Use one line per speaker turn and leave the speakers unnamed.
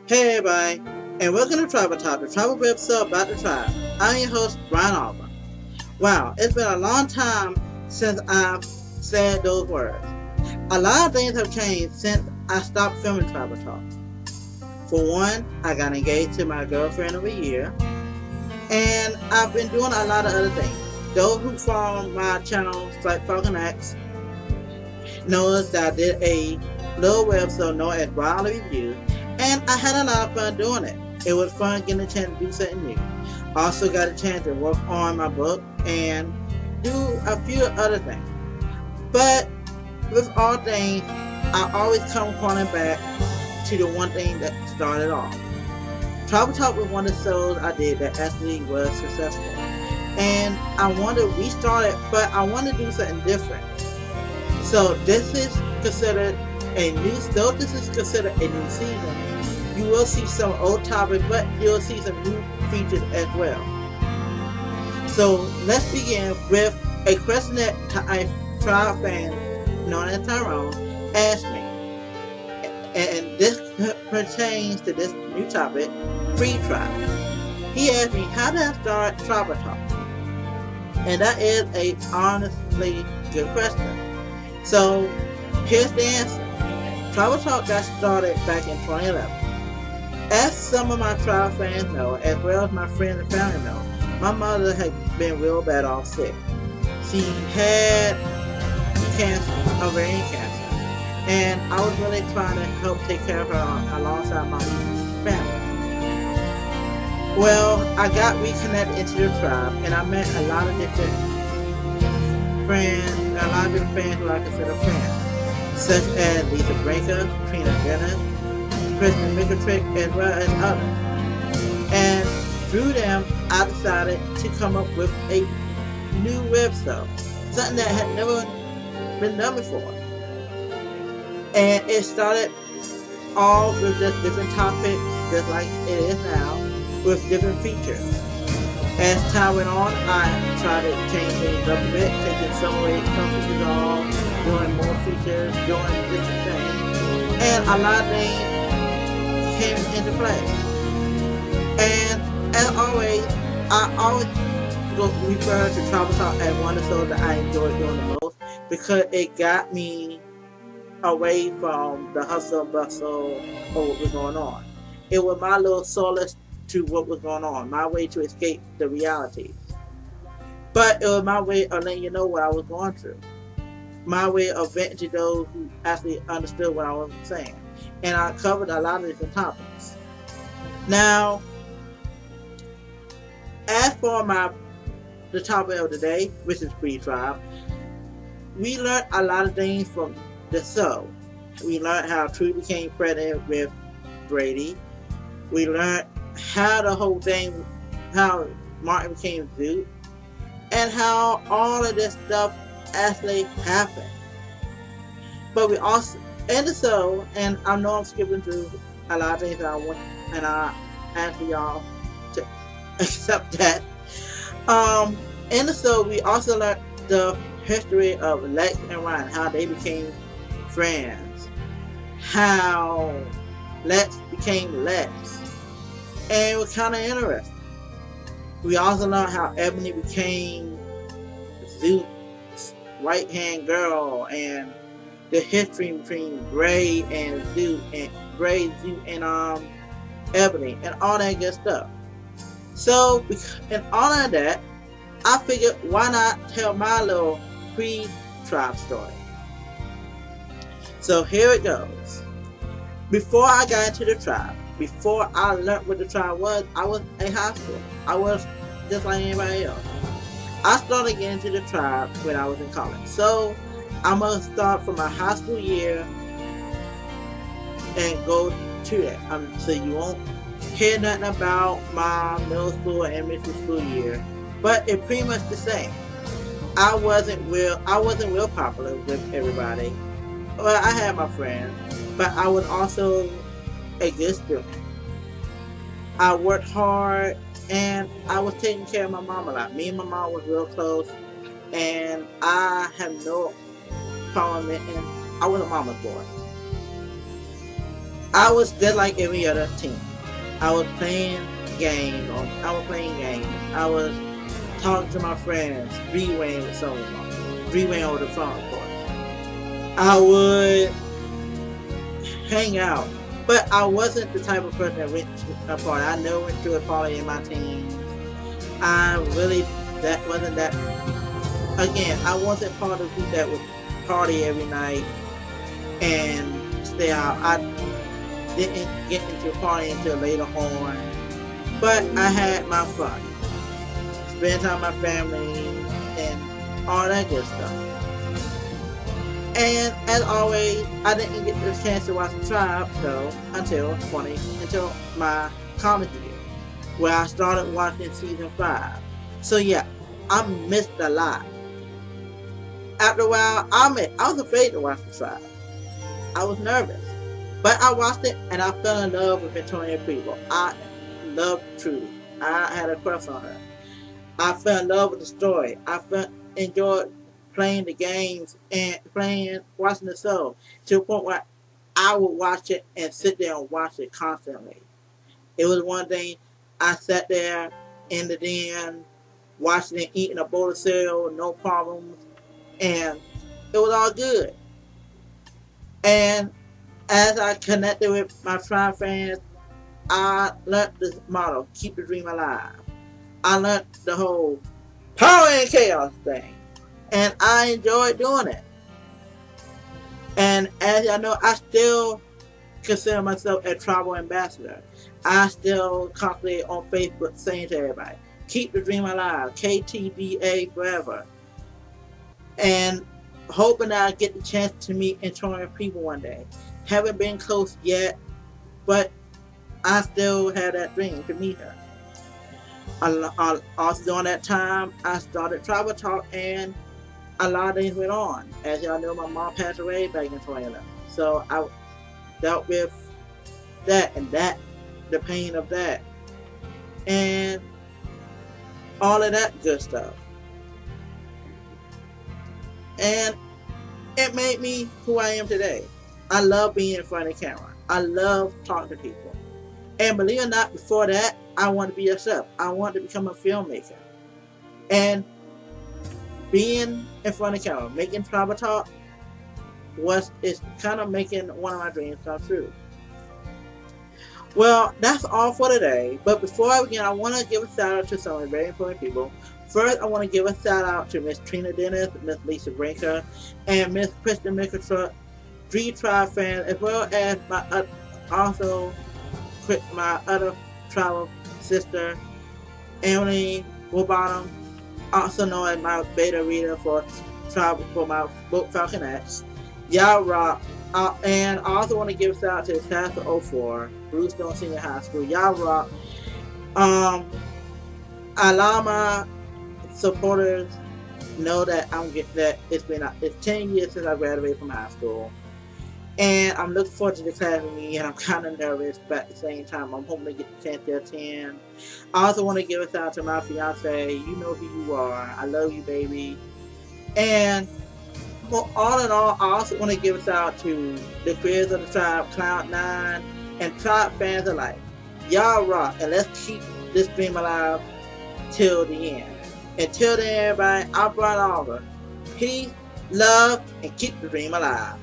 Hey everybody, and welcome to Tribal Talk, the travel episode about the tribe. I'm your host, Brian Alba. Wow, it's been a long time since I've said those words. A lot of things have changed since I stopped filming Tribal Talk. For one, I got engaged to my girlfriend of a year, and I've been doing a lot of other things. Those who follow my channel, like Falcon X, knows that I did a little website known as Wild Review, and I had a lot of fun doing it. It was fun getting a chance to do something new. Also got a chance to work on my book and do a few other things. But with all things, I always come calling back to the one thing that started off. Travel Talk was one of the shows I did that actually was successful. And I want to restart it, but I want to do something different. So this is considered a new. Though this is considered a new season, you will see some old topics, but you'll see some new features as well. So let's begin with a question that a trial fan known as Tyrone asked me, and this pertains to this new topic, pre-trial. He asked me, how did I start Travel Talk? And that is a honestly good question. So here's the answer. Travel Talk got started back in 2011. As some of my trial fans know, as well as my friends and family know, my mother had been real bad off sick. She had cancer, ovarian cancer, and I was really trying to help take care of her alongside my family. Well, I got reconnected into the tribe, and I met a lot of different friends, a lot of different fans who I consider friends, such as Lisa Brinker, Trina Dennis, Kristen Mickatrick, as well as others. And through them, I decided to come up with a new website, something that had never been done before. And it started all with just different topics, just like it is now, with different features. As time went on, I tried to change things up a bit, taking some features off, doing more features, doing different things. And a lot of things came into play. And as always, I always refer to Travel Talk as one of the shows that I enjoy doing the most because it got me away from the hustle and bustle of what was going on. It was my little solace to what was going on, my way to escape the realities. But it was my way of letting you know what I was going through, my way of venting to those who actually understood what I was saying. And I covered a lot of different topics. Now, as for the topic of the day, which is pre-trial, we learned a lot of things from the show. We learned how True became pregnant with Brady. We learned how the whole thing, how Martin became Zoot, and how all of this stuff actually happened. But we also, in the show, and I know I'm skipping through a lot of things that I want, and I ask for y'all to accept that. In the show, we also learned the history of Lex and Ryan, how they became friends, how Lex became Lex, and it was kind of interesting. We also learned how Ebony became Zoot's right hand girl, and the history between Gray and Zoot, and Gray, Zoot, and Ebony, and all that good stuff. So, in honor of that, I figured why not tell my little pre-tribe story. So here it goes. Before I got into the tribe, before I learned what the tribe was, I was in high school. I was just like anybody else. I started getting into the tribe when I was in college. So I'm going to start from my high school year and go to that. So you won't hear nothing about my middle school and elementary school year. But it's pretty much the same. I wasn't real popular with everybody. Well, I had my friends, but I was also a good student. I worked hard, and I was taking care of my mom a lot. Me and my mom was real close, and I have no problem, and I was a mama's boy. I was just like every other team. I was playing games. I was playing games. I was talking to my friends, three-waying with someone, three-waying over the phone, of course. I would hang out, but I wasn't the type of person that went to a party. I never went to a party in my teens. I really that wasn't that. Again, I wasn't part of the group that would party every night and stay out. I didn't get into a party until later on, but I had my fun, spend time with my family, and all that good stuff. And as always, I didn't get the chance to watch the tribe though until my college year, where I started watching season 5. So yeah, I missed a lot. After a while, I was afraid to watch the tribe. I was nervous, but I watched it and I fell in love with Victoria Preble. I loved Trudy. I had a crush on her. I fell in love with the story. Enjoyed playing the games and watching the show to the point where I would watch it and sit there and watch it constantly. It was one thing. I sat there in the den watching it, eating a bowl of cereal, no problems, and it was all good. And as I connected with my tribe fans, I learned this motto: keep the dream alive. I learned the whole power and chaos thing, and I enjoyed doing it. And as y'all know, I still consider myself a tribal ambassador. I still constantly on Facebook saying to everybody, keep the dream alive, KTBA forever. And hoping that I get the chance to meet Antonia people one day. Haven't been close yet, but I still have that dream to meet her. Also during that time, I started PreTribalTalk, and a lot of things went on. As y'all know, my mom passed away back in 2011. So I dealt with that and the pain of that, and all of that good stuff. And it made me who I am today. I love being in front of the camera. I love talking to people. And believe it or not, before that, I wanted to be a chef. I wanted to become a filmmaker. And being in front of the camera, making PreTribalTalk, is kind of making one of my dreams come true. Well, that's all for today. But before I begin, I want to give a shout out to some very important people. First, I want to give a shout out to Miss Trina Dennis, Miss Lisa Brinker, and Miss Kristen Mickeltruck, 3Tribe fans, as well as my other tribal sister, Emily Wilbottom, also known as my beta reader for my book Falcon X. Y'all rock. And I also want to give a shout out to the class of 04, Bluestone Senior High School. Y'all rock. I allow my supporters know that it's 10 years since I graduated from high school, and I'm looking forward to the class reunion. I'm kind of nervous, but at the same time, I'm hoping to get the chance to attend. I also want to give a shout out to my fiance. You know who you are. I love you, baby. And well, all in all, I also want to give a shout out to the creators of the tribe, Cloud9, and tribe fans alike. Y'all rock, and let's keep this dream alive till the end. Until then, everybody, I'm Brian Oliver. Peace, love, and keep the dream alive.